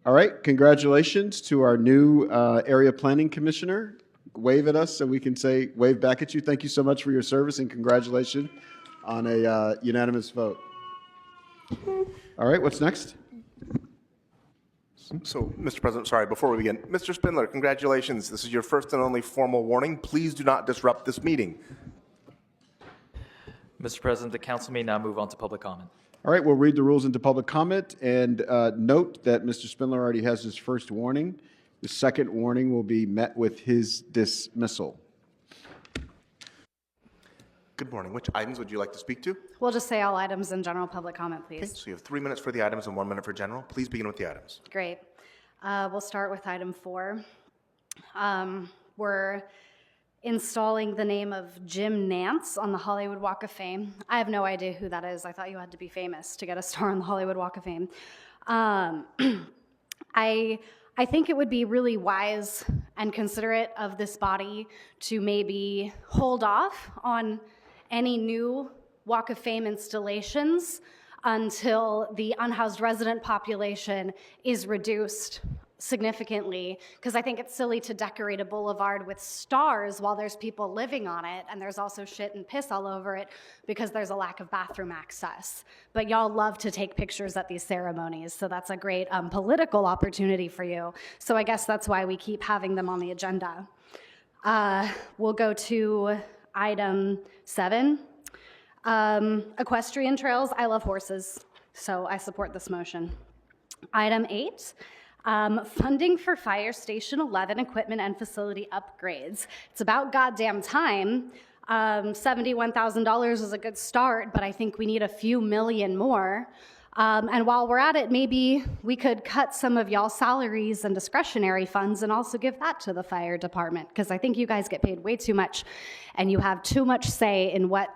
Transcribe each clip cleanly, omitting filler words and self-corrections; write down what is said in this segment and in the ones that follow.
All right, congratulations to our new Area Planning Commissioner. Wave at us so we can say, wave back at you. Thank you so much for your service and congratulations on a unanimous vote. All right, what's next? So, Mr. President, sorry, before we begin, Mr. Spindler, congratulations. This is your first and only formal warning. Please do not disrupt this meeting. Mr. President, the council may now move on to public comment. All right, we'll read the rules into public comment and note that Mr. Spindler already has his first warning. The second warning will be met with his dismissal. Good morning. Which items would you like to speak to? We'll just say all items in general public comment, please. Okay, so you have 3 minutes for the items and 1 minute for general. Please begin with the items. Great. We'll start with item 4. We're installing the name of Jim Nance on the Hollywood Walk of Fame. I have no idea who that is. I thought you had to be famous to get a star on the Hollywood Walk of Fame. I think it would be really wise and considerate of this body to maybe hold off on any new Walk of Fame installations until the unhoused resident population is reduced significantly, because I think it's silly to decorate a boulevard with stars while there's people living on it, and there's also shit and piss all over it because there's a lack of bathroom access. But y'all love to take pictures at these ceremonies, so that's a great political opportunity for you. So I guess that's why we keep having them on the agenda. We'll go to item 7. Equestrian trails. I love horses, so I support this motion. Item 8. Funding for Fire Station 11 equipment and facility upgrades. It's about goddamn time. $71,000 is a good start, but I think we need a few million more. And while we're at it, maybe we could cut some of y'all's salaries and discretionary funds and also give that to the fire department, because I think you guys get paid way too much and you have too much say in what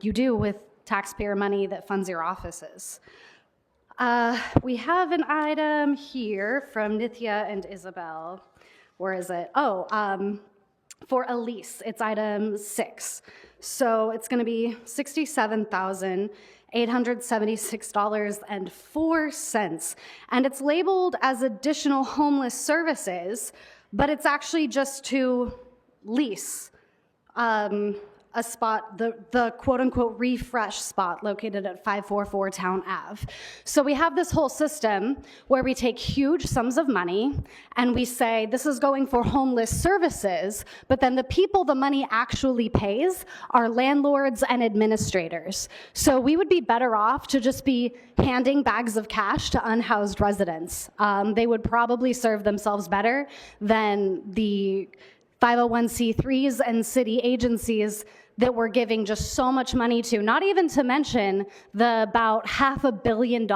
you do with taxpayer money that funds your offices. We have an item here from Nithya and Isabel. Where is it? For a lease, it's item 6. So it's going to be $67,876.04. And it's labeled as additional homeless services, but it's actually just to lease a spot, the quote-unquote refresh spot located at 544 Town Ave. So we have this whole system where we take huge sums of money and we say this is going for homeless services, but then the people the money actually pays are landlords and administrators. So we would be better off to just be handing bags of cash to unhoused residents. They would probably serve themselves better than the 501c3s and city agencies that we're giving just so much money to, not even to mention the about $500 million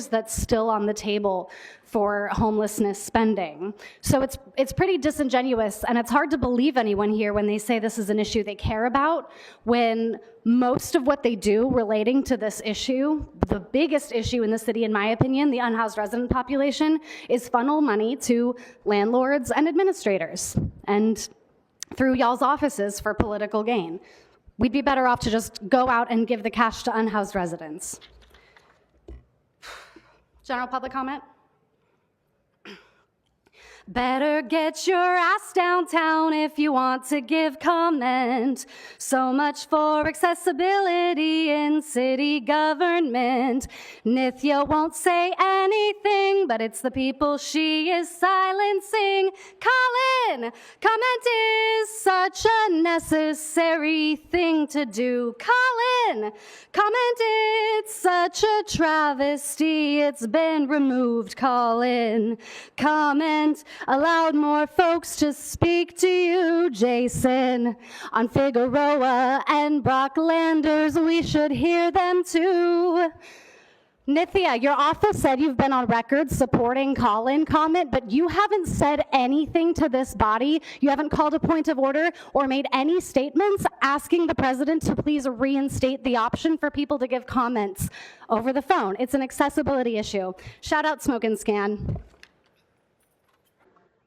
that's still on the table for homelessness spending. So it's pretty disingenuous, and it's hard to believe anyone here when they say this is an issue they care about, when most of what they do relating to this issue, the biggest issue in the city, in my opinion, the unhoused resident population, is funnel money to landlords and administrators, and through y'all's offices for political gain. We'd be better off to just go out and give the cash to unhoused residents. General public comment? Better get your ass downtown if you want to give comment. So much for accessibility in city government. Nithya won't say anything, but it's the people she is silencing. Colin, comment is such a necessary thing to do. Colin, comment it's such a travesty it's been removed. Colin, comment allowed more folks to speak to you, Jason. On Figueroa and Brocklanders, we should hear them too. Nithya, your office said you've been on record supporting Colin comment, but you haven't said anything to this body. You haven't called a point of order or made any statements asking the president to please reinstate the option for people to give comments over the phone. It's an accessibility issue. Shout out Smoke and Scan.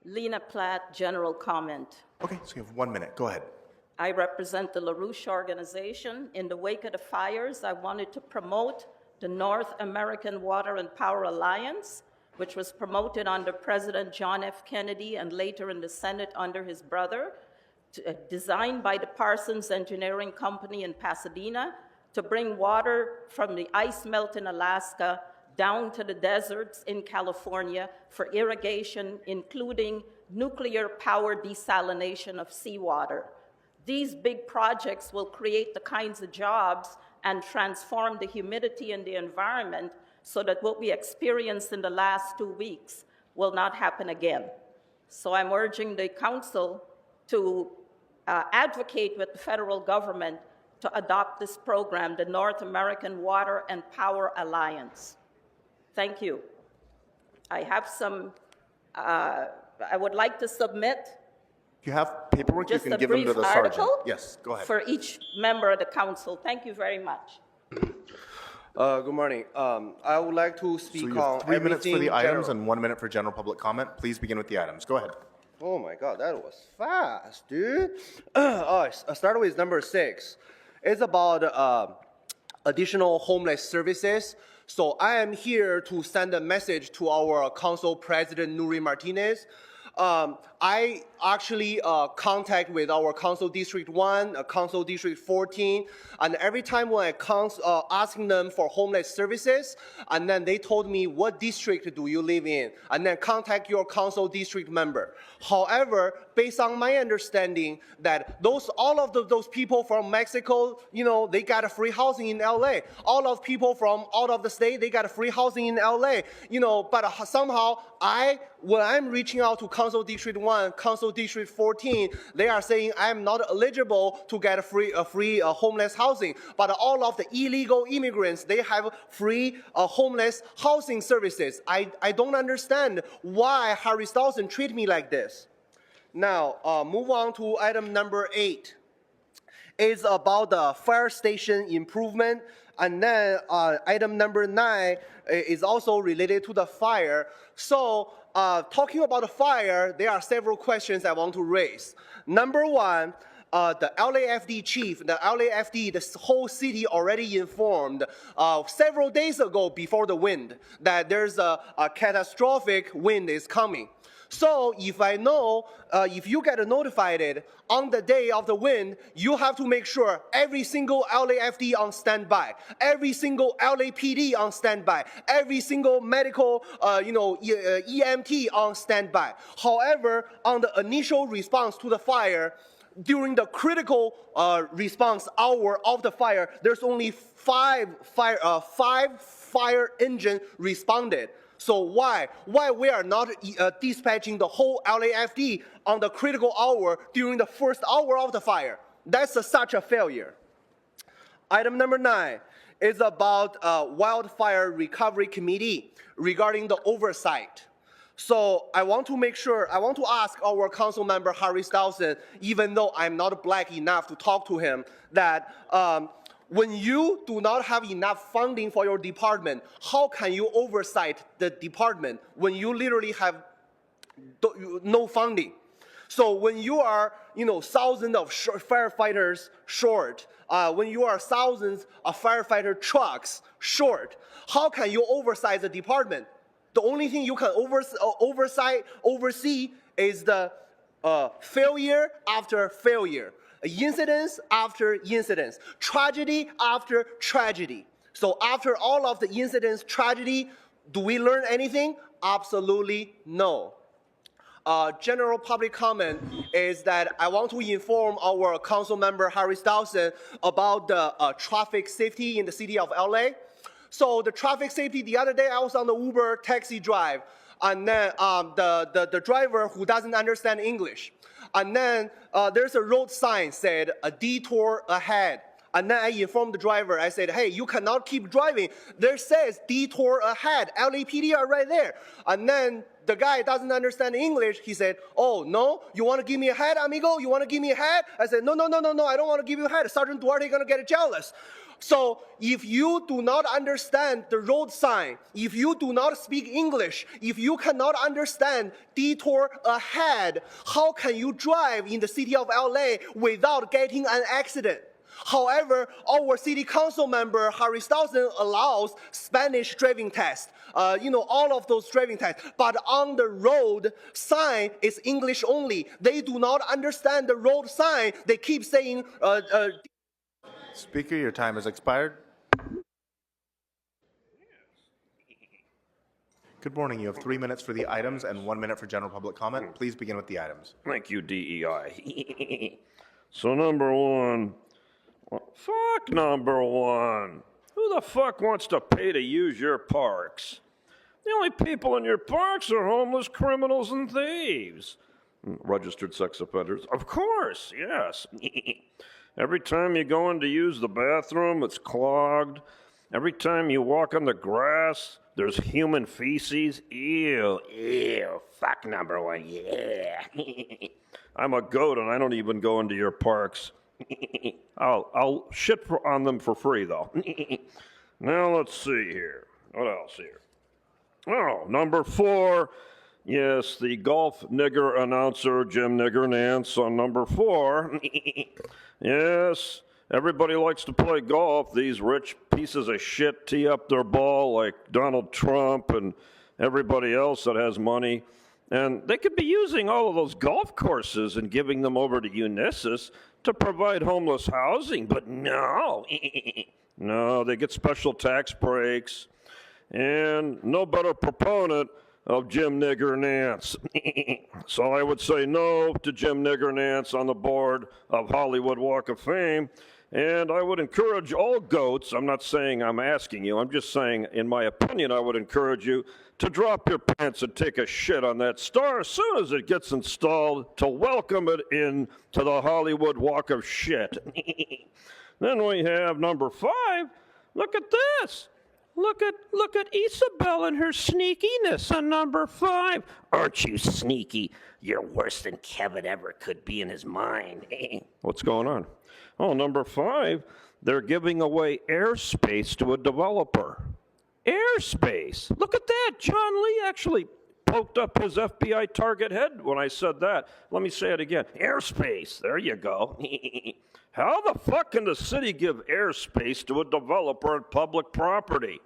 Lena Platt, general comment. Okay, so you have 1 minute. Go ahead. I represent the LaRouche organization. In the wake of the fires, I wanted to promote the North American Water and Power Alliance, which was promoted under President John F. Kennedy and later in the Senate under his brother, designed by the Parsons Engineering Company in Pasadena to bring water from the ice melt in Alaska down to the deserts in California for irrigation, including nuclear power desalination of seawater. These big projects will create the kinds of jobs and transform the humidity in the environment so that what we experienced in the last 2 weeks will not happen again. So I'm urging the council to advocate with the federal government to adopt this program, the North American Water and Power Alliance. Thank you. I have some, I would like to submit If you have paperwork, you just can a give them brief to the sergeant. article Yes, go ahead. for each member of the council. Thank you very much. Good morning. I would like to So speak you on have 3 minutes for everything the items general. and 1 minute for general public comment. Please begin with the items. Go ahead. Oh my God, that was fast, dude. I start with number 6. It's about additional homeless services. So I am here to send a message to our council president, Nuri Martinez. I actually contact with our council district 1, council district 14, and every time when I asking them for homeless services, and then they told me, what district do you live in? And then contact your council district member. However, based on my understanding that all of those people from Mexico, they got a free housing in LA. All of people from out of the state, they got a free housing in LA. But somehow when I'm reaching out to council district 1, council district 14, they are saying I'm not eligible to get a free homeless housing. But all of the illegal immigrants, they have free homeless housing services. I don't understand why Harris Dawson treat me like this. Now, move on to item number 8. It's about the fire station improvement. And then item number 9 is also related to the fire. So talking about the fire, there are several questions I want to raise. Number 1, the LAFD chief, the LAFD, the whole city already informed several days ago before the wind that there's a catastrophic wind is coming. So if I know, if you get notified on the day of the wind, you have to make sure every single LAFD on standby, every single LAPD on standby, every single medical, EMT on standby. However, on the initial response to the fire, during the critical response hour of the fire, there's only 5 fire engine responded. So why we are not dispatching the whole LAFD on the critical hour during the first hour of the fire? That's such a failure. Item number 9 is about Wildfire Recovery Committee regarding the oversight. So I want to ask our council member Harris Dawson, even though I'm not black enough to talk to him, that when you do not have enough funding for your department, how can you oversight the department when you literally have no funding? So when you are, thousands of firefighters short, when you are thousands of firefighter trucks short, how can you oversight the department? The only thing you can oversee is the failure after failure. Incidents after incidents, tragedy after tragedy. So after all of the incidents, tragedy, do we learn anything? Absolutely no. General public comment is that I want to inform our council member Harris Dawson about the traffic safety in the city of LA. So the traffic safety, the other day I was on the Uber taxi drive, and then the driver who doesn't understand English. And then there's a road sign said, a detour ahead. And then I informed the driver, I said, hey, you cannot keep driving. There says detour ahead. LAPD are right there. And then the guy doesn't understand English. He said, oh, no, you want to give me a head, amigo? You want to give me a head? I said, no, I don't want to give you a head. Sergeant Duarte is going to get jealous. So if you do not understand the road sign, if you do not speak English, if you cannot understand detour ahead, how can you drive in the city of LA without getting an accident? However, our city council member, Harry Stoughton, allows Spanish driving test. All of those driving tests. But on the road sign is English only. They do not understand the road sign. They keep saying, Speaker, your time has expired. Good morning. You have 3 minutes for the items and 1 minute for general public comment. Please begin with the items. Thank you, DEI. So number one, fuck number one. Who the fuck wants to pay to use your parks? The only people in your parks are homeless criminals and thieves. Registered sex offenders. Of course, yes. Every time you go in to use the bathroom, it's clogged. Every time you walk on the grass, there's human feces. Ew, fuck number one, yeah. I'm a goat and I don't even go into your parks. I'll shit on them for free, though. Now let's see here. What else here? Oh, number 4. Yes, the golf nigger announcer, Jim Nigger Nance, on number 4. Yes, everybody likes to play golf. These rich pieces of shit tee up their ball like Donald Trump and everybody else that has money. And they could be using all of those golf courses and giving them over to Unisys to provide homeless housing. But no, no, they get special tax breaks. And no better proponent of Jim Nigger Nance. So I would say no to Jim Nigger Nance on the board of Hollywood Walk of Fame. And I would encourage all goats, I'm not saying I'm asking you, I'm just saying, in my opinion, I would encourage you to drop your pants and take a shit on that star as soon as it gets installed to welcome it in to the Hollywood Walk of Shit. Then we have number 5. Look at this. Look at Isabel and her sneakiness on number 5. Aren't you sneaky? You're worse than Kevin ever could be in his mind. What's going on? Oh, number 5, they're giving away airspace to a developer. Airspace. Look at that. John Lee actually poked up his FBI target head when I said that. Let me say it again. Airspace. There you go. How the fuck can the city give airspace to a developer on public property?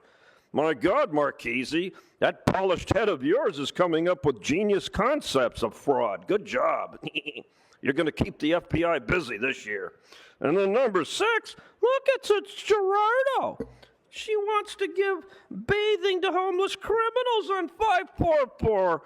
My God, Marchese, that polished head of yours is coming up with genius concepts of fraud. Good job. You're going to keep the FBI busy this year. And then number 6, look, it's Gerardo. She wants to give bathing to homeless criminals on 544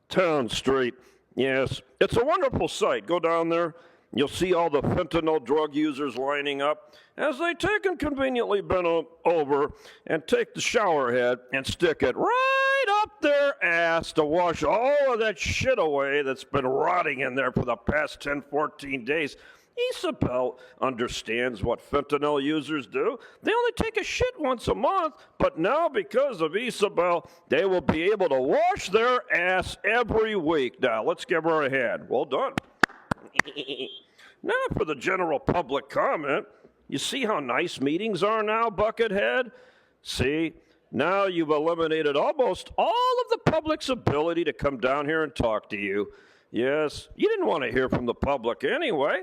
Town Street. Yes, it's a wonderful sight. Go down there. You'll see all the fentanyl drug users lining up as they take and conveniently bend over and take the shower head and stick it right up their ass to wash all of that shit away that's been rotting in there for the past 10, 14 days. Isabel understands what fentanyl users do. They only take a shit once a month, but now because of Isabel, they will be able to wash their ass every week. Now, let's give her a hand. Well done. Now for the general public comment. You see how nice meetings are now, Buckethead? See, now you've eliminated almost all of the public's ability to come down here and talk to you. Yes, you didn't want to hear from the public anyway.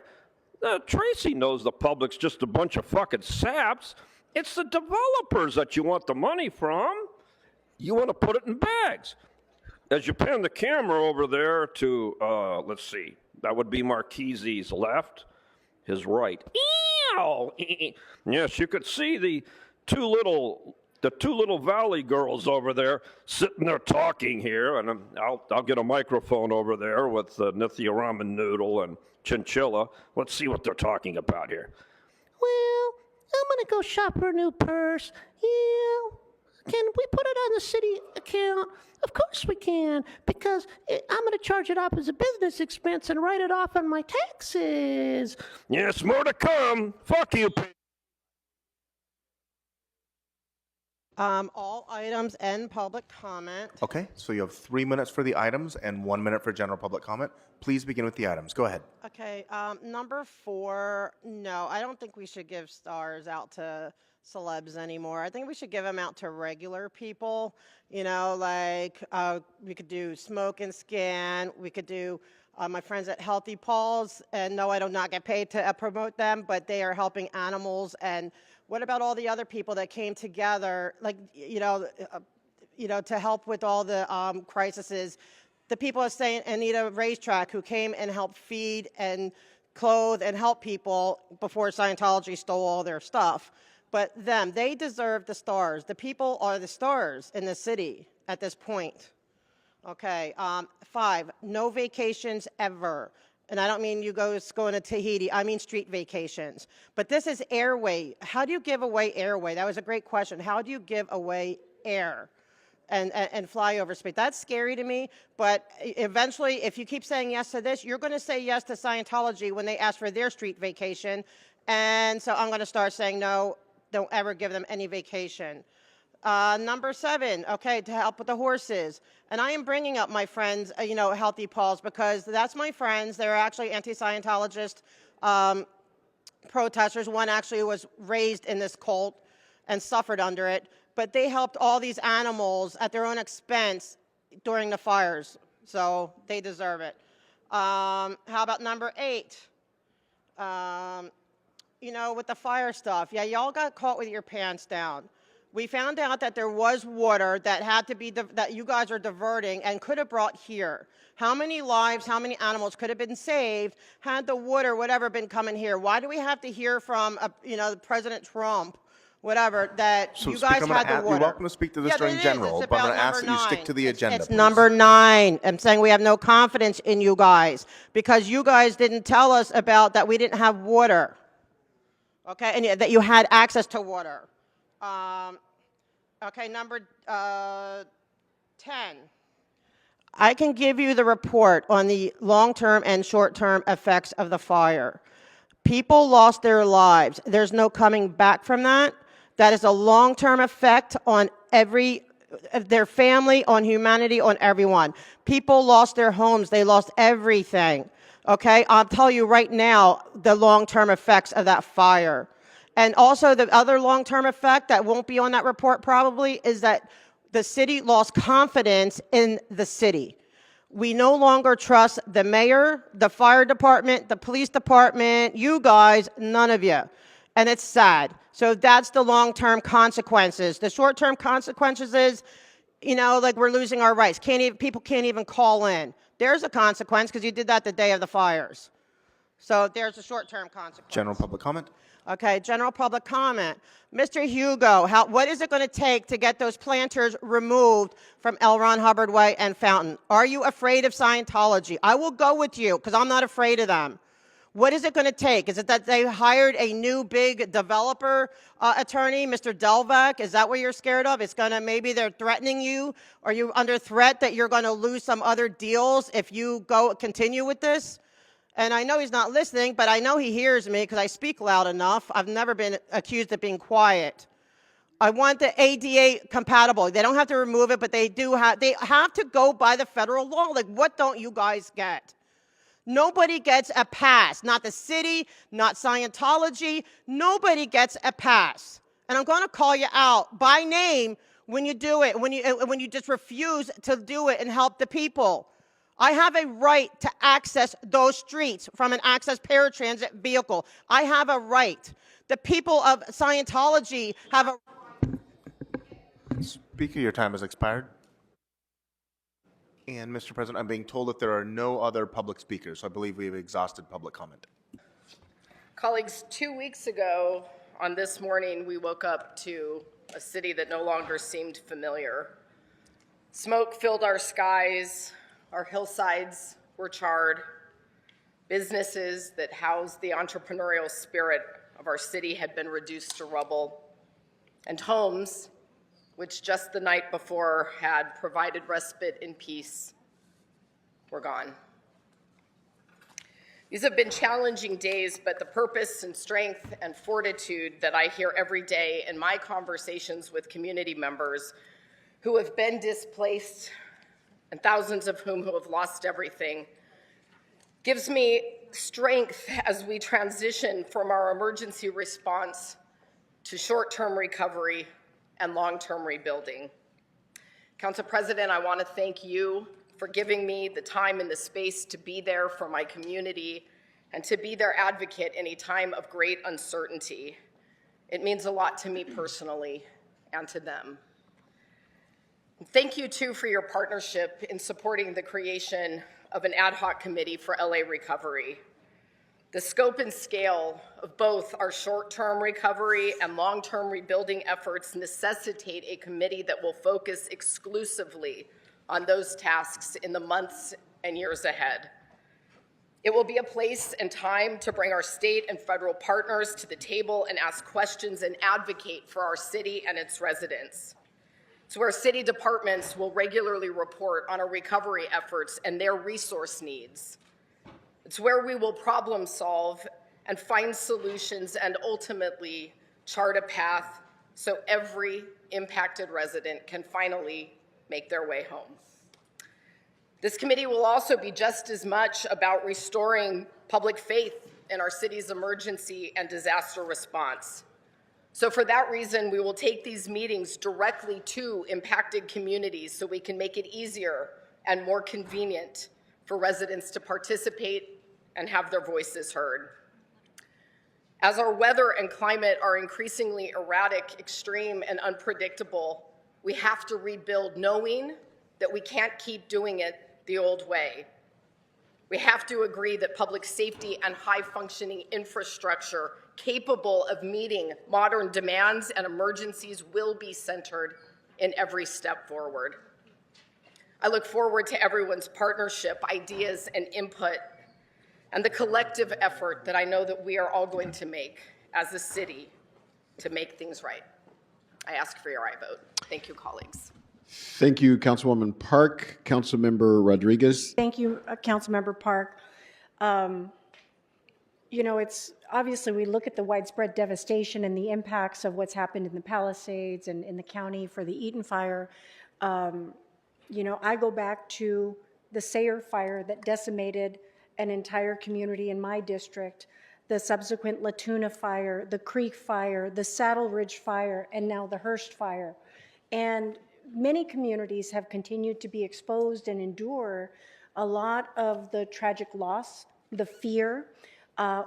Traci knows the public's just a bunch of fucking saps. It's the developers that you want the money from. You want to put it in bags. As you pan the camera over there to, let's see, that would be Marchese's left, his right. Ew! Yes, you could see the two little valley girls over there sitting there talking here, and I'll get a microphone over there with Nithya Ramen Noodle and Chinchilla. Let's see what they're talking about here. Well, I'm gonna go shop for a new purse. Yeah. Can we put it on the city account? Of course we can, because I'm going to charge it off as a business expense and write it off on my taxes. Yes, more to come. Fuck you. All items and public comment. Okay, so you have 3 minutes for the items and 1 minute for general public comment. Please begin with the items. Go ahead. Okay, number 4, no, I don't think we should give stars out to celebs anymore. I think we should give them out to regular people. You know, like we could do smoke and scan. We could do My friends at Healthy Paws, and no, I do not get paid to promote them, but they are helping animals. And what about all the other people that came together, like, to help with all the crises? The people at St. Anita Racetrack who came and helped feed and clothe and help people before Scientology stole all their stuff. But they deserve the stars. The people are the stars in the city at this point. Okay, 5, no vacations ever. And I don't mean you going to Tahiti, I mean street vacations. But this is airway. How do you give away airway? That was a great question. How do you give away air and fly over space? That's scary to me, but eventually, if you keep saying yes to this, you're going to say yes to Scientology when they ask for their street vacation. And so I'm going to start saying no, don't ever give them any vacation. Number 7, okay, to help with the horses. And I am bringing up my friends, Healthy Paws, because that's my friends. They're actually anti-Scientologist protesters. One actually was raised in this cult and suffered under it. But they helped all these animals at their own expense during the fires. So they deserve it. How about number 8? With the fire stuff. Yeah, y'all got caught with your pants down. We found out that there was water that had to be, that you guys are diverting and could have brought here. How many lives, how many animals could have been saved had the water, whatever, been coming here? Why do we have to hear from, President Trump, whatever, that So, you Speaker, guys had the water? You're welcome to speak to this during general, but I'm going to ask that you stick to the agenda. It's please. number 9. I'm saying we have no confidence in you guys because you guys didn't tell us about that we didn't have water. Okay, and that you had access to water. Okay, number 10. I can give you the report on the long-term and short-term effects of the fire. People lost their lives. There's no coming back from that. That is a long-term effect on their family, on humanity, on everyone. People lost their homes. They lost everything. Okay, I'll tell you right now the long-term effects of that fire. And also the other long-term effect that won't be on that report probably is that the city lost confidence in the city. We no longer trust the mayor, the fire department, the police department, you guys, none of you. And it's sad. So that's the long-term consequences. The short-term consequences is, like we're losing our rights. People can't even call in. There's a consequence because you did that the day of the fires. So there's a short-term consequence. General public comment. Okay, general public comment. Mr. Hugo, what is it going to take to get those planters removed from L. Ron Hubbard Way and Fountain? Are you afraid of Scientology? I will go with you because I'm not afraid of them. What is it going to take? Is it that they hired a new big developer attorney, Mr. Delvec? Is that what you're scared of? It's going to, maybe they're threatening you? Are you under threat that you're going to lose some other deals if you continue with this? And I know he's not listening, but I know he hears me because I speak loud enough. I've never been accused of being quiet. I want the ADA compatible. They don't have to remove it, but they have to go by the federal law. Like, what don't you guys get? Nobody gets a pass. Not the city, not Scientology. Nobody gets a pass. And I'm going to call you out by name when you do it, when you just refuse to do it and help the people. I have a right to access those streets from an access paratransit vehicle. I have a right. The people of Scientology have a... Speaker, your time has expired. And, Mr. President, I'm being told that there are no other public speakers, so I believe we have exhausted public comment. Colleagues, 2 weeks ago on this morning, we woke up to a city that no longer seemed familiar. Smoke filled our skies. Our hillsides were charred. Businesses that housed the entrepreneurial spirit of our city had been reduced to rubble. And homes, which just the night before had provided respite and peace, were gone. These have been challenging days, but the purpose and strength and fortitude that I hear every day in my conversations with community members who have been displaced and thousands of whom who have lost everything, gives me strength as we transition from our emergency response to short-term recovery and long-term rebuilding. Council President, I want to thank you for giving me the time and the space to be there for my community and to be their advocate in a time of great uncertainty. It means a lot to me personally and to them. Thank you, too, for your partnership in supporting the creation of an ad hoc committee for LA recovery. The scope and scale of both our short-term recovery and long-term rebuilding efforts necessitate a committee that will focus exclusively on those tasks in the months and years ahead. It will be a place and time to bring our state and federal partners to the table and ask questions and advocate for our city and its residents. It's where city departments will regularly report on our recovery efforts and their resource needs. It's where we will problem solve and find solutions and ultimately chart a path so every impacted resident can finally make their way home. This committee will also be just as much about restoring public faith in our city's emergency and disaster response. So for that reason, we will take these meetings directly to impacted communities so we can make it easier and more convenient for residents to participate and have their voices heard. As our weather and climate are increasingly erratic, extreme, and unpredictable, we have to rebuild knowing that we can't keep doing it the old way. We have to agree that public safety and high-functioning infrastructure capable of meeting modern demands and emergencies will be centered in every step forward. I look forward to everyone's partnership, ideas, and input, and the collective effort that I know that we are all going to make as a city to make things right. I ask for your aye vote. Thank you, colleagues. Thank you, Councilwoman Park. Councilmember Rodriguez. Thank you, Councilmember Park. You know, it's obviously we look at the widespread devastation and the impacts of what's happened in the Palisades and in the county for the Eaton fire. You know, I go back to the Sayre fire that decimated an entire community in my district, the subsequent Latuna fire, the Creek fire, the Saddle Ridge fire, and now the Hearst fire. And many communities have continued to be exposed and endure a lot of the tragic loss, the fear.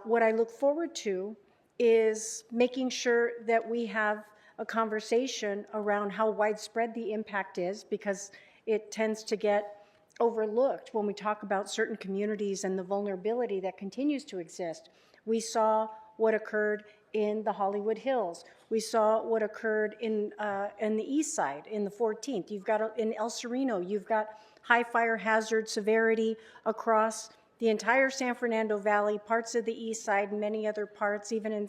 What I look forward to is making sure that we have a conversation around how widespread the impact is, because it tends to get overlooked when we talk about certain communities and the vulnerability that continues to exist. We saw what occurred in the Hollywood Hills. We saw what occurred in the east side, in the 14th. You've got in El Sereno, you've got high fire hazard severity across the entire San Fernando Valley, parts of the east side, and many other parts, even in,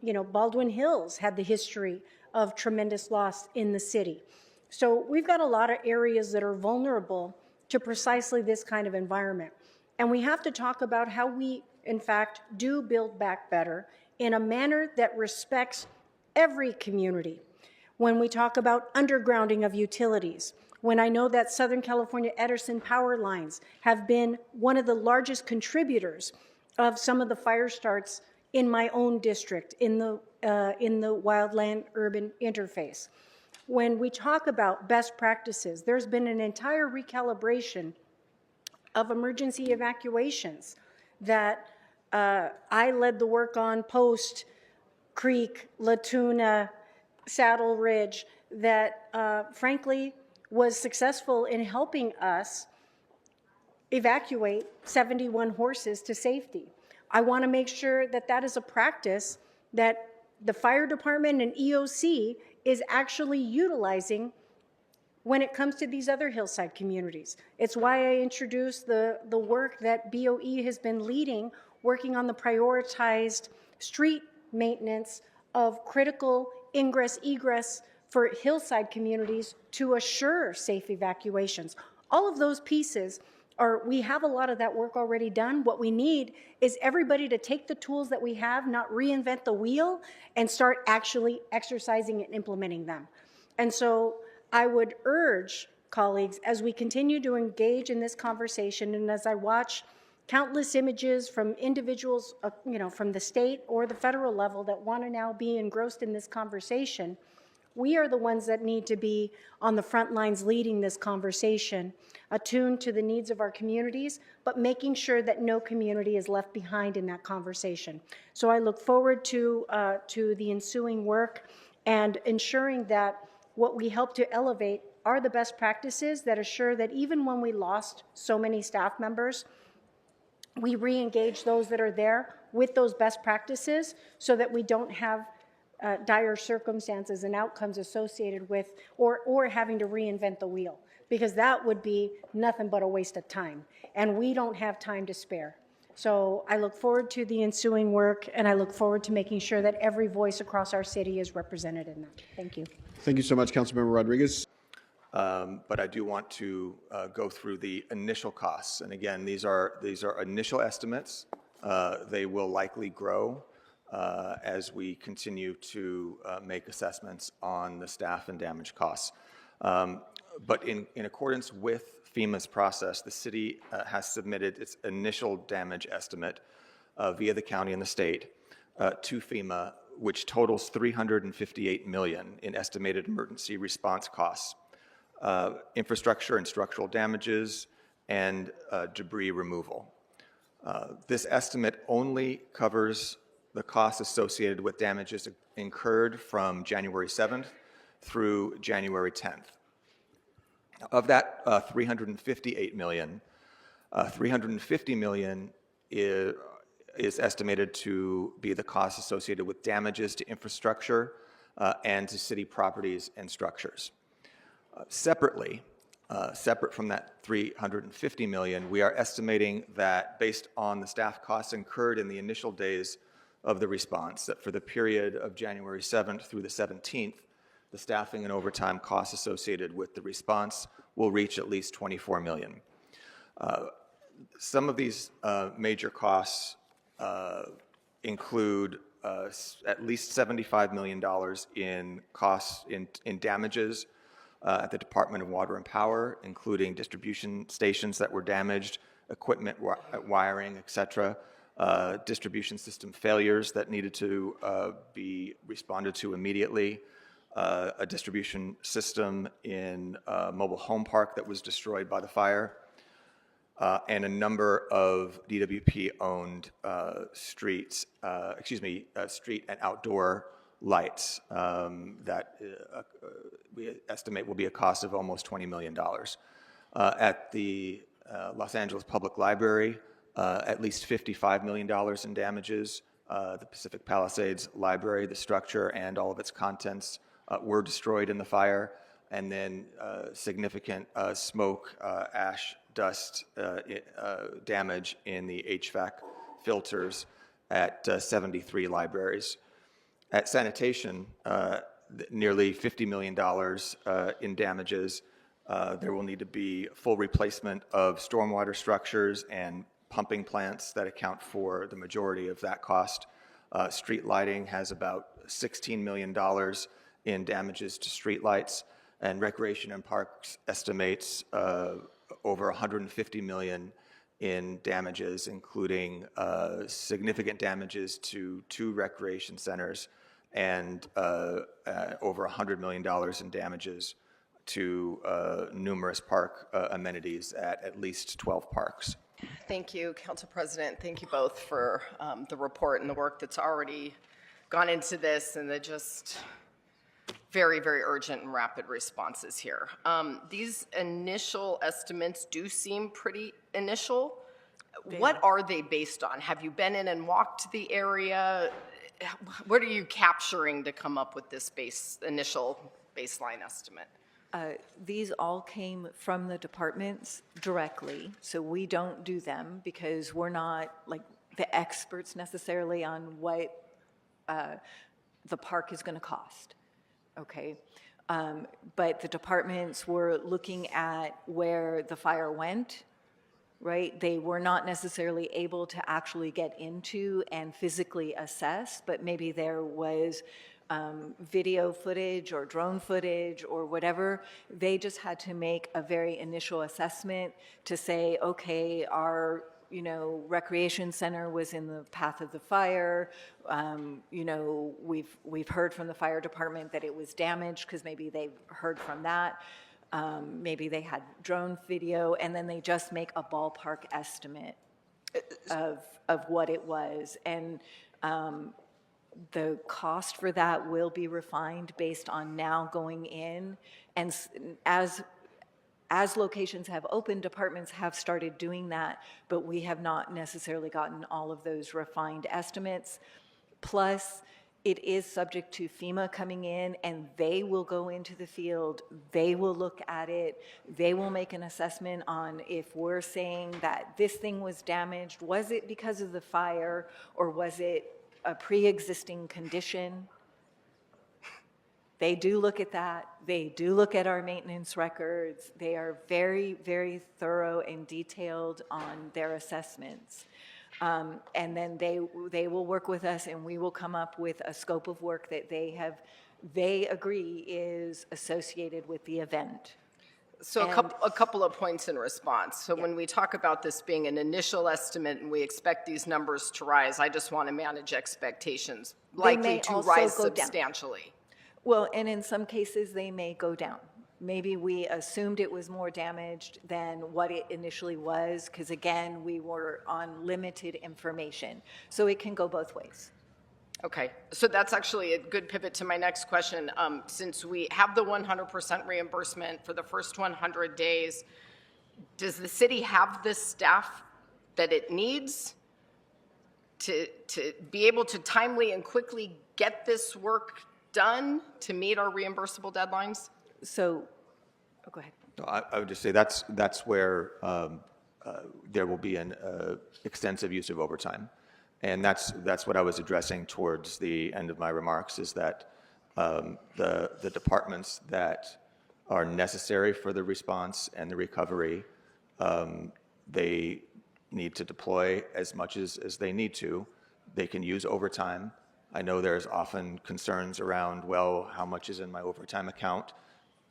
you know, Baldwin Hills had the history of tremendous loss in the city. So we've got a lot of areas that are vulnerable to precisely this kind of environment. And we have to talk about how we, in fact, do build back better in a manner that respects every community. When we talk about undergrounding of utilities, when I know that Southern California Edison power lines have been one of the largest contributors of some of the fire starts in my own district, in the wildland-urban interface. When we talk about best practices, there's been an entire recalibration of emergency evacuations that I led the work on post Creek, Latuna, Saddle Ridge, that frankly was successful in helping us evacuate 71 horses to safety. I want to make sure that that is a practice that the fire department and EOC is actually utilizing when it comes to these other hillside communities. It's why I introduced the work that BOE has been leading, working on the prioritized street maintenance of critical ingress, egress for hillside communities to assure safe evacuations. All of those pieces we have a lot of that work already done. What we need is everybody to take the tools that we have, not reinvent the wheel, and start actually exercising and implementing them. And so I would urge colleagues, as we continue to engage in this conversation, and as I watch countless images from individuals, you know, from the state or the federal level that want to now be engrossed in this conversation, We are the ones that need to be on the front lines leading this conversation, attuned to the needs of our communities, but making sure that no community is left behind in that conversation. So I look forward to the ensuing work and ensuring that what we help to elevate are the best practices that assure that even when we lost so many staff members, we re-engage those that are there with those best practices so that we don't have dire circumstances and outcomes associated with or having to reinvent the wheel, because that would be nothing but a waste of time, and we don't have time to spare. So I look forward to the ensuing work, and I look forward to making sure that every voice across our city is represented in that. Thank you. Thank you so much, Councilmember Rodriguez. But I do want to go through the initial costs. And again, these are initial estimates. They will likely grow as we continue to make assessments on the staff and damage costs. But in accordance with FEMA's process, the city has submitted its initial damage estimate via the county and the state to FEMA, which totals $358 million in estimated emergency response costs. Infrastructure and structural damages, and debris removal. This estimate only covers the costs associated with damages incurred from January 7th through January 10th. Of that $358 million, $350 million is estimated to be the costs associated with damages to infrastructure and to city properties and structures. Separately, separate from that $350 million, we are estimating that based on the staff costs incurred in the initial days of the response, that for the period of January 7th through the 17th, the staffing and overtime costs associated with the response will reach at least $24 million. Some of these major costs include at least $75 million in costs in damages at the Department of Water and Power, including distribution stations that were damaged, equipment wiring, et cetera, distribution system failures that needed to be responded to immediately, a distribution system in a mobile home park that was destroyed by the fire, and a number of DWP-owned street and outdoor lights that we estimate will be a cost of almost $20 million. At the Los Angeles Public Library, at least $55 million in damages. The Pacific Palisades Library, the structure and all of its contents were destroyed in the fire, and then significant smoke, ash, dust damage in the HVAC filters at 73 libraries. At sanitation, nearly $50 million in damages. There will need to be full replacement of stormwater structures and pumping plants that account for the majority of that cost. Street lighting has about $16 million in damages to street lights, and Recreation and Parks estimates over $150 million in damages, including significant damages to 2 recreation centers and over $100 million in damages to numerous park amenities at least 12 parks. Thank you, Council President. Thank you both for the report and the work that's already gone into this and the just very, very urgent and rapid responses here. These initial estimates do seem pretty initial. What are they based on? Have you been in and walked the area? What are you capturing to come up with this initial baseline estimate? These all came from the departments directly, so we don't do them because we're not like the experts necessarily on what the park is going to cost, okay? But the departments were looking at where the fire went, right? They were not necessarily able to actually get into and physically assess, but maybe there was video footage or drone footage or whatever. They just had to make a very initial assessment to say, okay, our recreation center was in the path of the fire. We've heard from the fire department that it was damaged because maybe they've heard from that. Maybe they had drone video, and then they just make a ballpark estimate of what it was. And the cost for that will be refined based on now going in. And as locations have opened, departments have started doing that, but we have not necessarily gotten all of those refined estimates. Plus, it is subject to FEMA coming in, and they will go into the field, they will look at it, they will make an assessment on if we're saying that this thing was damaged, was it because of the fire, or was it a pre-existing condition? They do look at that. They do look at our maintenance records. They are very, very thorough and detailed on their assessments. And then they will work with us, and we will come up with a scope of work that they agree is associated with the event. So a couple of points in response. So when we talk about this being an initial estimate and we expect these numbers to rise, I just want to manage expectations. Likely to rise substantially. Well, and in some cases, they may go down. Maybe we assumed it was more damaged than what it initially was, because again, we were on limited information. So it can go both ways. Okay, so that's actually a good pivot to my next question. Since we have the 100% reimbursement for the first 100 days, does the city have the staff that it needs to be able to timely and quickly get this work done to meet our reimbursable deadlines? So, go ahead. I would just say that's where there will be an extensive use of overtime. And that's what I was addressing towards the end of my remarks, is that the departments that are necessary for the response and the recovery, they need to deploy as much as they need to. They can use overtime. I know there's often concerns around, well, how much is in my overtime account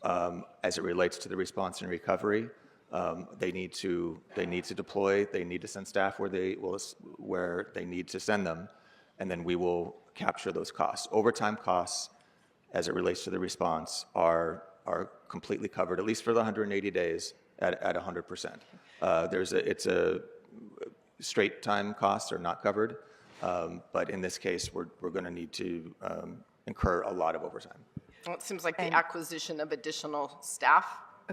as it relates to the response and recovery. They need to deploy. They need to send staff where they need to send them, and then we will capture those costs. Overtime costs, as it relates to the response, are completely covered, at least for the 180 days, at 100%. It's a straight time costs are not covered, but in this case, we're going to need to incur a lot of overtime. Well, it seems like the acquisition of additional staff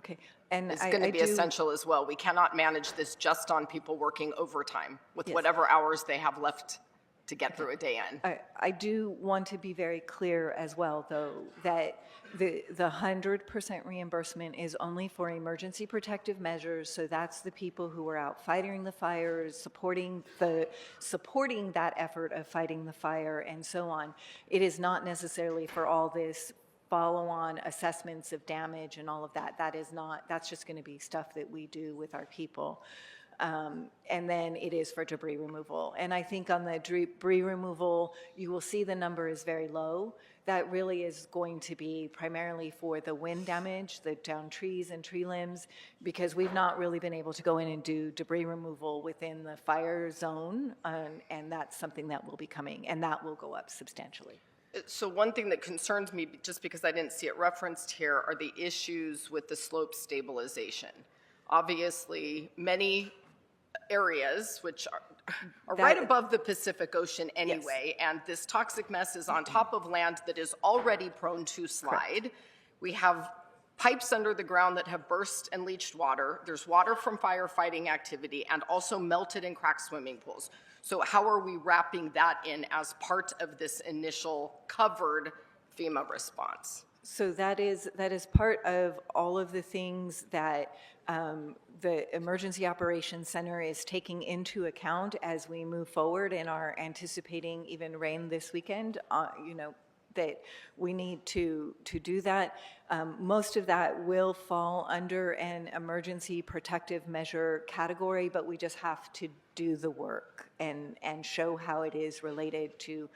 is going to be essential as well. We cannot manage this just on people working overtime with whatever hours they have left to get through a day in. I do want to be very clear as well, though, that the 100% reimbursement is only for emergency protective measures. So that's the people who are out fighting the fires, supporting that effort of fighting the fire, and so on. It is not necessarily for all this follow-on assessments of damage and all of that. That's just going to be stuff that we do with our people. And then it is for debris removal. And I think on the debris removal, you will see the number is very low. That really is going to be primarily for the wind damage, the downed trees and tree limbs, because we've not really been able to go in and do debris removal within the fire zone, and that's something that will be coming, and that will go up substantially. So one thing that concerns me, just because I didn't see it referenced here, are the issues with the slope stabilization. Obviously, many areas, which are right above the Pacific Ocean anyway, and this toxic mess is on top of land that is already prone to slide. Correct. We have pipes under the ground that have burst and leached water. There's water from firefighting activity and also melted and cracked swimming pools. So how are we wrapping that in as part of this initial covered FEMA response? So that is part of all of the things that the Emergency Operations Center is taking into account as we move forward and are anticipating even rain this weekend. That we need to do that. Most of that will fall under an emergency protective measure category, but we just have to do the work and show how it is related to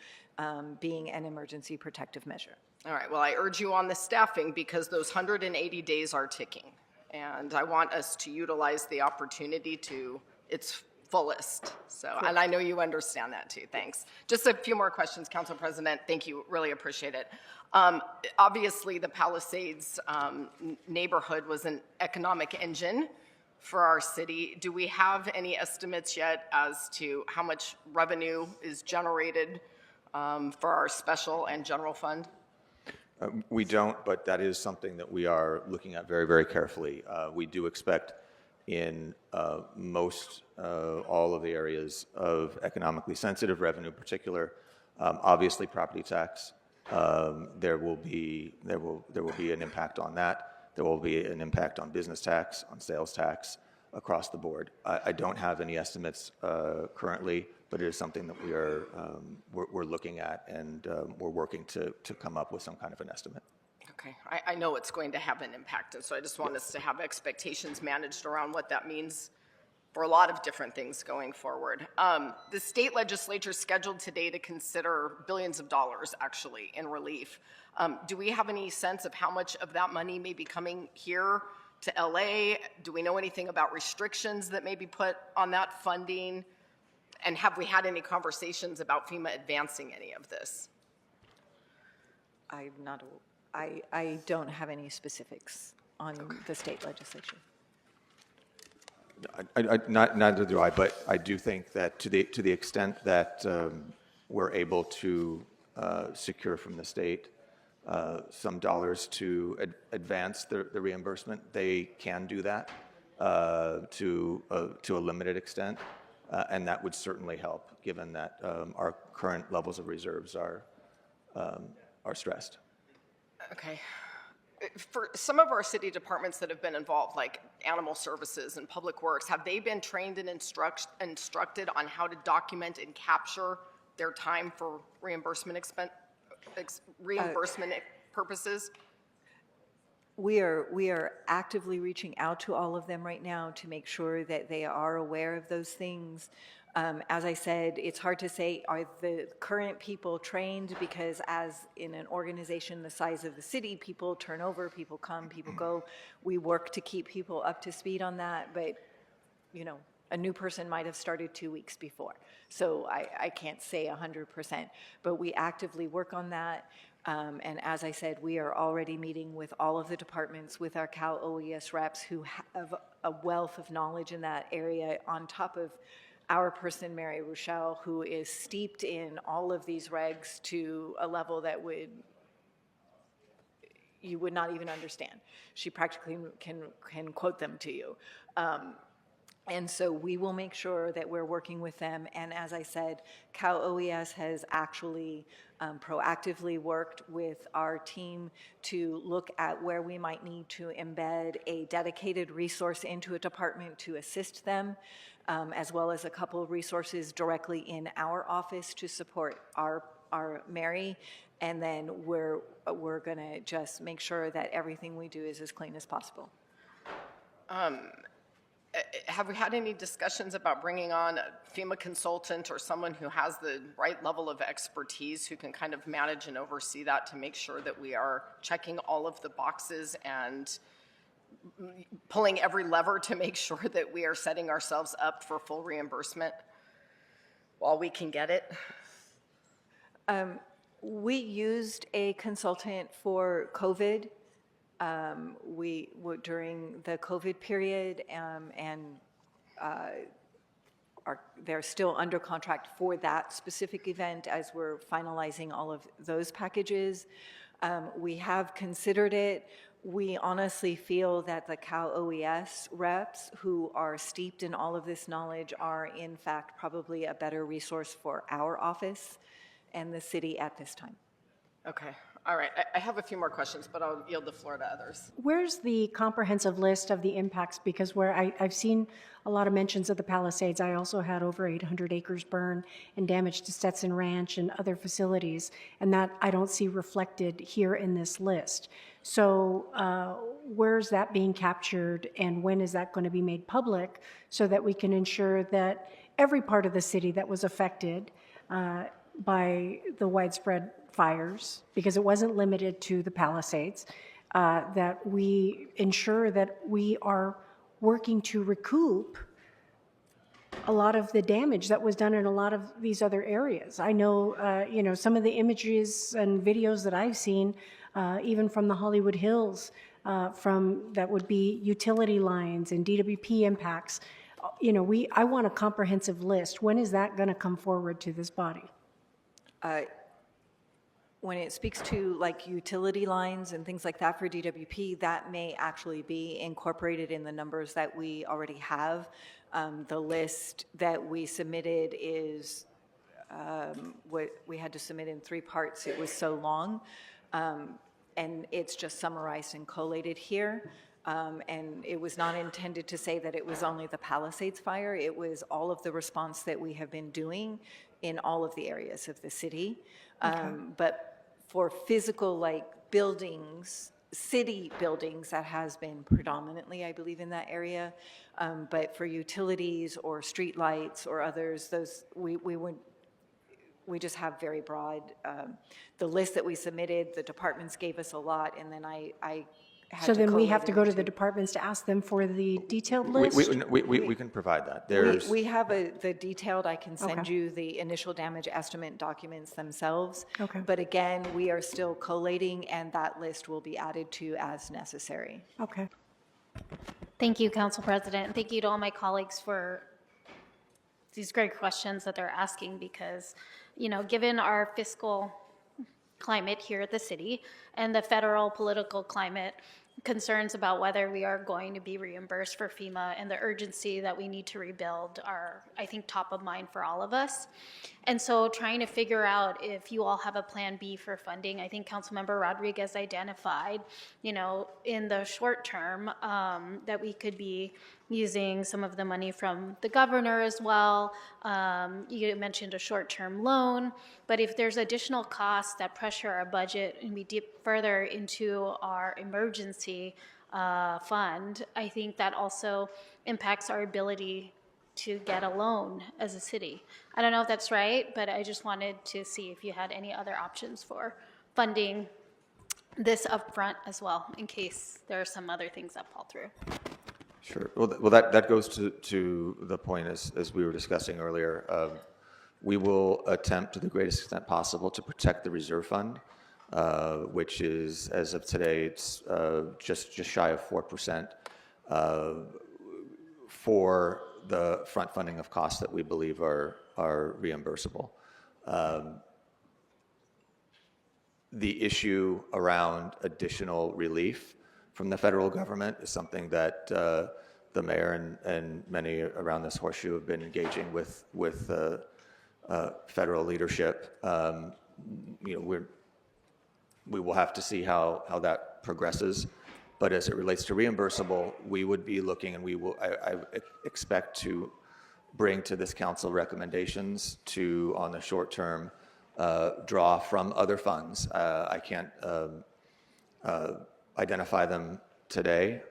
being an emergency protective measure. All right, well, I urge you on the staffing because those 180 days are ticking. And I want us to utilize the opportunity to, it's fullest. So, and I know you understand that too. Thanks. Just a few more questions, Council President. Thank you. Really appreciate it. Obviously, the Palisades neighborhood was an economic engine for our city. Do we have any estimates yet as to how much revenue is generated for our special and general fund? We don't, but that is something that we are looking at very, very carefully. We do expect in most all of the areas of economically sensitive revenue, in particular, obviously property tax. There will be an impact on that. There will be an impact on business tax, on sales tax, across the board. I don't have any estimates currently, but it is something that we're looking at, and we're working to come up with some kind of an estimate. Okay, I know it's going to have an impact, and so I just want us to have expectations managed around what that means for a lot of different things going forward. The state legislature is scheduled today to consider billions of dollars, actually, in relief. Do we have any sense of how much of that money may be coming here to LA? Do we know anything about restrictions that may be put on that funding? And have we had any conversations about FEMA advancing any of this? I don't have any specifics on the state legislature. Neither do I, but I do think that to the extent that we're able to secure from the state some dollars to advance the reimbursement, they can do that to a limited extent, and that would certainly help, given that our current levels of reserves are stressed. Okay. For some of our city departments that have been involved, like Animal Services and Public Works, have they been trained and instructed on how to document and capture their time for reimbursement purposes? We are actively reaching out to all of them right now to make sure that they are aware of those things. As I said, it's hard to say, are the current people trained, because as in an organization the size of the city, people turn over, people come, people go. We work to keep people up to speed on that, but you know, a new person might have started 2 weeks before. So I can't say 100%, but we actively work on that. And as I said, we are already meeting with all of the departments, with our Cal OES reps who have a wealth of knowledge in that area, on top of our person, Mary Rochelle, who is steeped in all of these regs to a level that you would not even understand. She practically can quote them to you. And so we will make sure that we're working with them. And as I said, Cal OES has actually proactively worked with our team to look at where we might need to embed a dedicated resource into a department to assist them, as well as a couple of resources directly in our office to support our Mary. And then we're going to just make sure that everything we do is as clean as possible. Have we had any discussions about bringing on a FEMA consultant or someone who has the right level of expertise who can kind of manage and oversee that to make sure that we are checking all of the boxes and pulling every lever to make sure that we are setting ourselves up for full reimbursement while we can get it? We used a consultant for COVID. We were during the COVID period, and they're still under contract for that specific event as we're finalizing all of those packages. We have considered it. We honestly feel that the Cal OES reps who are steeped in all of this knowledge are in fact probably a better resource for our office and the city at this time. Okay. All right. I have a few more questions, but I'll yield the floor to others. Where's the comprehensive list of the impacts? Because where I've seen a lot of mentions of the Palisades, I also had over 800 acres burn and damage to Stetson Ranch and other facilities, and that I don't see reflected here in this list. So where's that being captured, and when is that going to be made public so that we can ensure that every part of the city that was affected by the widespread fires, because it wasn't limited to the Palisades, that we ensure that we are working to recoup a lot of the damage that was done in a lot of these other areas. I know, you know, some of the images and videos that I've seen, even from the Hollywood Hills, from that would be utility lines and DWP impacts. You know, I want a comprehensive list. When is that going to come forward to this body? When it speaks to like utility lines and things like that for DWP, that may actually be incorporated in the numbers that we already have. The list that we submitted is what we had to submit in 3 parts. It was so long, and it's just summarized and collated here. And it was not intended to say that it was only the Palisades fire. It was all of the response that we have been doing in all of the areas of the city. But for physical, like buildings, city buildings, that has been predominantly, I believe, in that area. But for utilities or street lights or others, those we just have very broad. The list that we submitted, the departments gave us a lot, and then I had So to then we have collate to it go to into- the departments to ask them for the detailed We, list? we can provide that. There's, We have the detailed, I can send Okay. you the initial damage estimate documents themselves. Okay. But again, we are still collating, and that list will be added to as necessary. Okay. Thank you, Council President, and thank you to all my colleagues for these great questions that they're asking, because, you know, given our fiscal climate here at the city and the federal political climate, concerns about whether we are going to be reimbursed for FEMA and the urgency that we need to rebuild are, I think, top of mind for all of us. And so trying to figure out if you all have a plan B for funding, I think Councilmember Rodriguez identified, you know, in the short term, that we could be using some of the money from the governor as well. You mentioned a short-term loan, but if there's additional costs that pressure our budget and we dip further into our emergency fund, I think that also impacts our ability to get a loan as a city. I don't know if that's right, but I just wanted to see if you had any other options for funding this upfront as well, in case there are some other things that fall through. Sure. Well, that goes to the point as we were discussing earlier. We will attempt to the greatest extent possible to protect the reserve fund, which is, as of today, it's just shy of 4% for the front funding of costs that we believe are reimbursable. The issue around additional relief from the federal government is something that the mayor and many around this horseshoe have been engaging with federal leadership. You know, we will have to see how that progresses. But as it relates to reimbursable, we would be looking, and I expect to bring to this council recommendations to, on the short term, draw from other funds. I can't identify them today,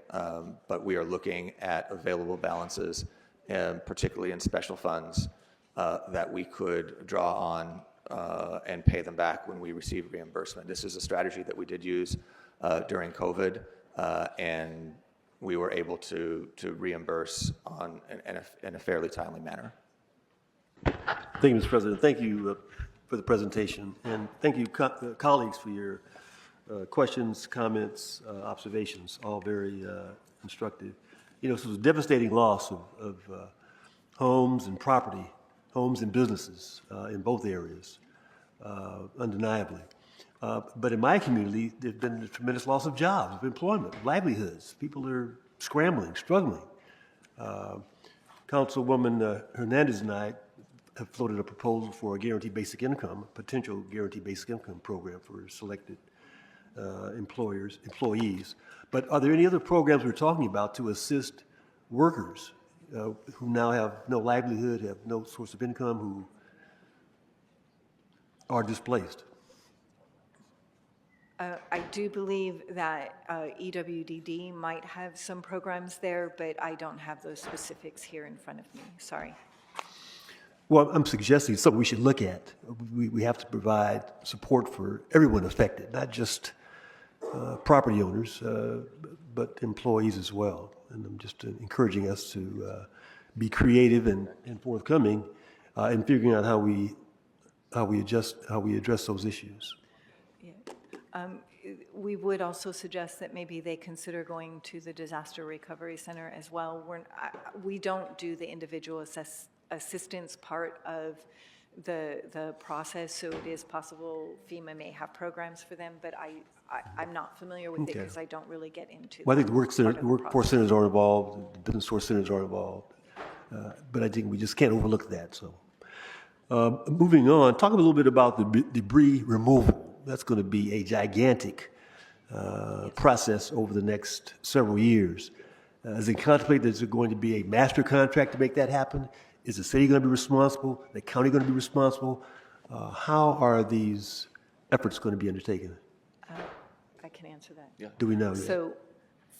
but we are looking at available balances, particularly in special funds, that we could draw on and pay them back when we receive reimbursement. This is a strategy that we did use during COVID, and we were able to reimburse in a fairly timely manner. Thank you, Mr. President. Thank you for the presentation, and thank you, colleagues, for your questions, comments, observations, all very instructive. You know, this was a devastating loss of homes and property, homes and businesses in both areas, undeniably. But in my community, there's been a tremendous loss of jobs, of employment, livelihoods. People are scrambling, struggling. Councilwoman Hernandez and I have floated a proposal for a guaranteed basic income, a potential guaranteed basic income program for selected employees. But are there any other programs we're talking about to assist workers who now have no livelihood, have no source of income, who are displaced? I do believe that EWDD might have some programs there, but I don't have those specifics here in front of me. Sorry. Well, I'm suggesting something we should look at. We have to provide support for everyone affected, not just property owners, but employees as well. And I'm just encouraging us to be creative and forthcoming in figuring out how we address those issues. We would also suggest that maybe they consider going to the Disaster Recovery Center as well. We don't do the individual assistance part of the process, so it is possible FEMA may have programs for them, but I'm not familiar with it because I don't really get into Well, I think that the part of the workforce process. centers are involved, the business source centers are involved, but I think we just can't overlook that. So, moving on, talk a little bit about the debris removal. That's going to be a gigantic process over the next several years. As they contemplate, is there going to be a master contract to make that happen? Is the city going to be responsible? The county going to be responsible? How are these efforts going to be undertaken? I can answer that. Do we know yet? So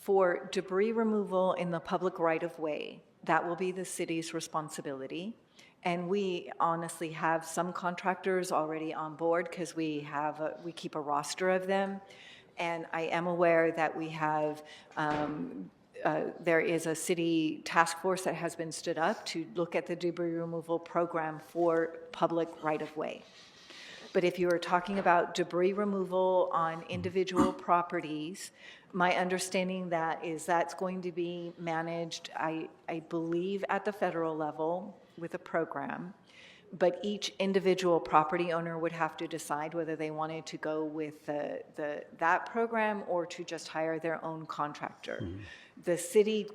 for debris removal in the public right-of-way, that will be the city's responsibility. And we honestly have some contractors already on board because we keep a roster of them. And I am aware that we have, there is a city task force that has been stood up to look at the debris removal program for public right-of-way. But if you are talking about debris removal on individual properties, my understanding that's going to be managed, I believe, at the federal level with a program. But each individual property owner would have to decide whether they wanted to go with that program or to just hire their own contractor. Mm-hmm. The city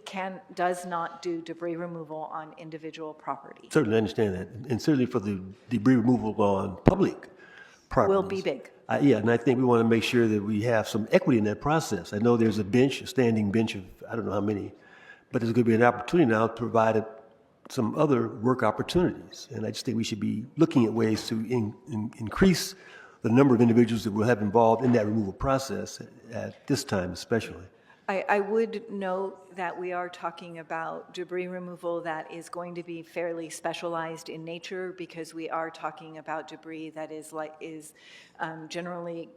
does not do debris removal on individual property. Certainly understand that. And certainly for the debris removal on public properties. Will be big. Yeah, and I think we want to make sure that we have some equity in that process. I know there's a standing bench of I don't know how many, but there's going to be an opportunity now to provide some other work opportunities. And I just think we should be looking at ways to increase the number of individuals that we'll have involved in that removal process at this time especially. I would note that we are talking about debris removal that is going to be fairly specialized in nature because we are talking about debris that is generally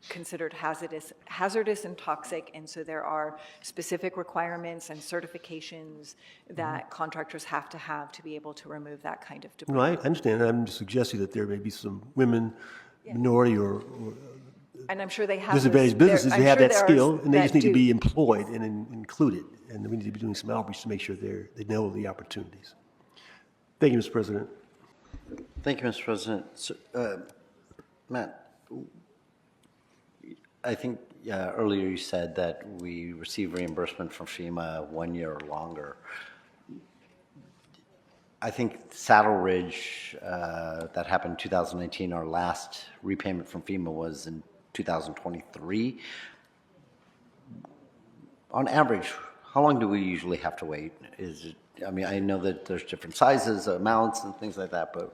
considered hazardous and toxic, and so there are specific requirements and certifications that contractors have to be able to remove that kind of debris. No, I understand. I'm just suggesting that there may be some women, minority, or and I'm sure they have disadvantaged businesses who have that skill, and they just need to be employed and included. And we need to be doing some outreach to make sure they know the opportunities. Thank you, Mr. President. Thank you, Mr. President. So, Matt, I think earlier you said that we receive reimbursement from FEMA 1 year or longer. I think Saddle Ridge, that happened in 2019, our last repayment from FEMA was in 2023. On average, how long do we usually have to wait? I know that there's different sizes, amounts, and things like that, but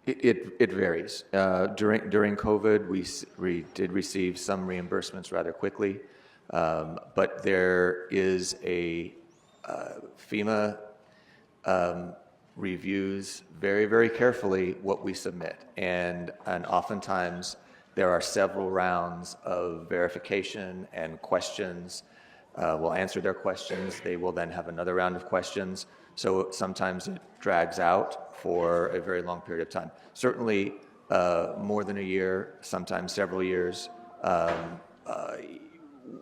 it varies. During COVID, we did receive some reimbursements rather quickly, but there is a FEMA reviews very, very carefully what we submit, and oftentimes there are several rounds of verification and questions. We'll answer their questions. They will then have another round of questions. So sometimes it drags out for a very long period of time. Certainly more than a year, sometimes several years.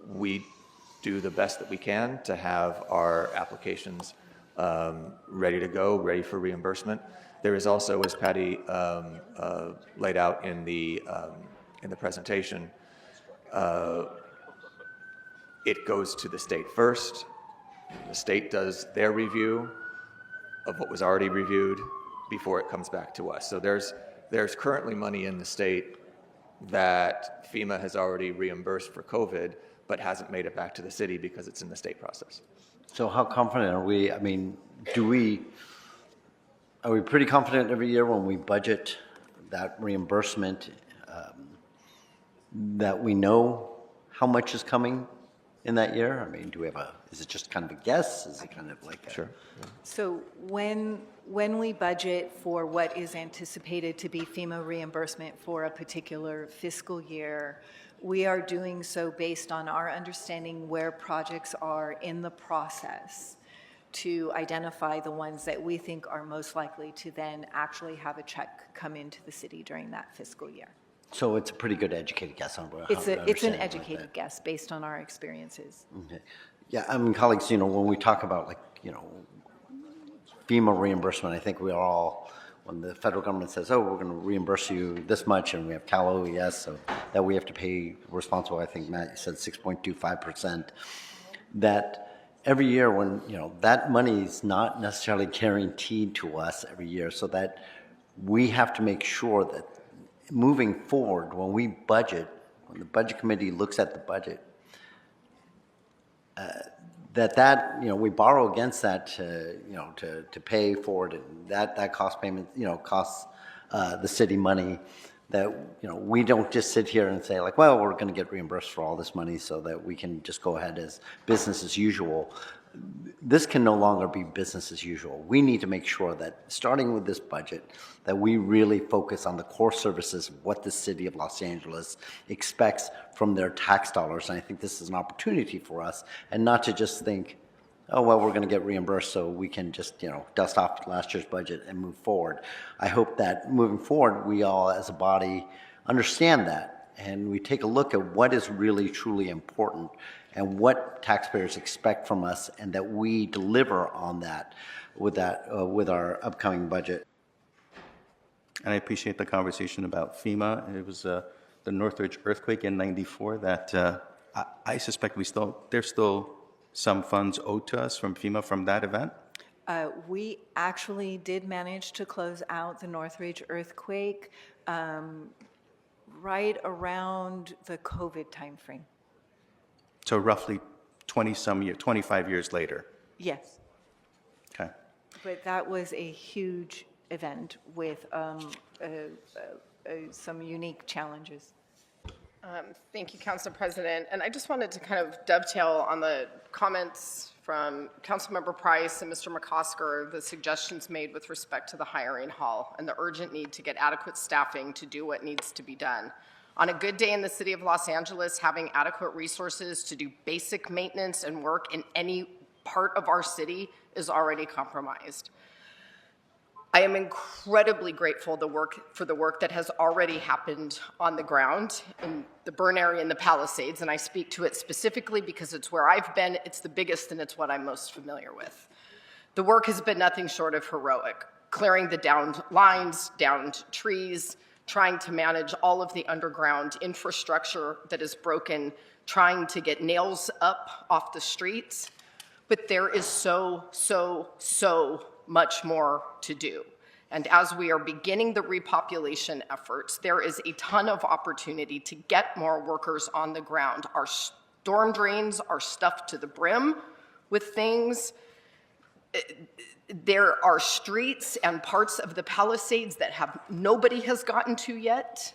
We do the best that we can to have our applications ready to go, ready for reimbursement. There is also, as Patty laid out in the presentation, it goes to the state first. The state does their review of what was already reviewed before it comes back to us. So there's currently money in the state that FEMA has already reimbursed for COVID, but hasn't made it back to the city because it's in the state process. so how confident are we? I mean, are we pretty confident every year when we budget that reimbursement that we know how much is coming in that year? I mean, is it just kind of a guess? Is it kind of like a... Sure. Yeah. So when we budget for what is anticipated to be FEMA reimbursement for a particular fiscal year, we are doing so based on our understanding where projects are in the process. to identify the ones that we think are most likely to then actually have a check come into the city during that fiscal year. So it's a pretty good educated guess on It's an understanding like educated that. guess based on our experiences. Okay. Yeah, I mean, colleagues, when we talk about FEMA reimbursement, I think we are all, when the federal government says, oh, we're going to reimburse you this much, and we have Cal OES, so that we have to pay responsible, I think Matt, you said 6.25%, that every year when, that money is not necessarily guaranteed to us every year, so that we have to make sure that moving forward, when we budget, when the budget committee looks at the budget, we borrow against that to pay for it, and that cost payment costs the city money. That we don't just sit here and say like, well, we're going to get reimbursed for all this money so that we can just go ahead as business as usual. This can no longer be business as usual. We need to make sure that starting with this budget, that we really focus on the core services of what the city of Los Angeles expects from their tax dollars. And I think this is an opportunity for us, and not to just think, oh, well, we're going to get reimbursed so we can just, dust off last year's budget and move forward. I hope that moving forward, we all as a body understand that, and we take a look at what is really, truly important and what taxpayers expect from us, and that we deliver on that with our upcoming budget. And I appreciate the conversation about FEMA. It was the Northridge earthquake in '94 that I suspect there's still some funds owed to us from FEMA from that event. We actually did manage to close out the Northridge earthquake right around the COVID timeframe. So roughly 25 years later. Yes. Okay. But that was a huge event with some unique challenges. Thank you, Council President. And I just wanted to kind of dovetail on the comments from Councilmember Price and Mr. McCosker, the suggestions made with respect to the hiring hall and the urgent need to get adequate staffing to do what needs to be done. On a good day in the city of Los Angeles, having adequate resources to do basic maintenance and work in any part of our city is already compromised. I am incredibly grateful for the work that has already happened on the ground in the burn area in the Palisades, and I speak to it specifically because it's where I've been, it's the biggest, and it's what I'm most familiar with. The work has been nothing short of heroic, clearing the downed lines, downed trees, trying to manage all of the underground infrastructure that is broken, trying to get nails up off the streets. But there is so much more to do. And as we are beginning the repopulation efforts, there is a ton of opportunity to get more workers on the ground. Our storm drains are stuffed to the brim with things. There are streets and parts of the Palisades that nobody has gotten to yet.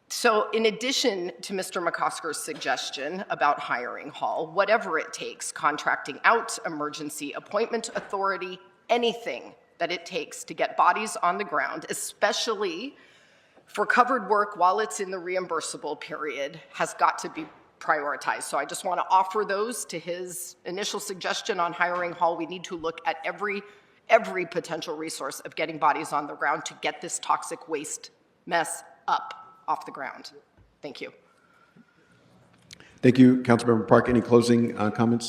So in addition to Mr. McCosker's suggestion about hiring hall, whatever it takes, contracting out, emergency appointment authority, anything that it takes to get bodies on the ground, especially for covered work while it's in the reimbursable period, has got to be prioritized. So I just want to offer those to his initial suggestion on hiring hall. We need to look at every potential resource of getting bodies on the ground to get this toxic waste mess up off the ground. Thank you. Thank you, Councilmember Park. Any closing comments?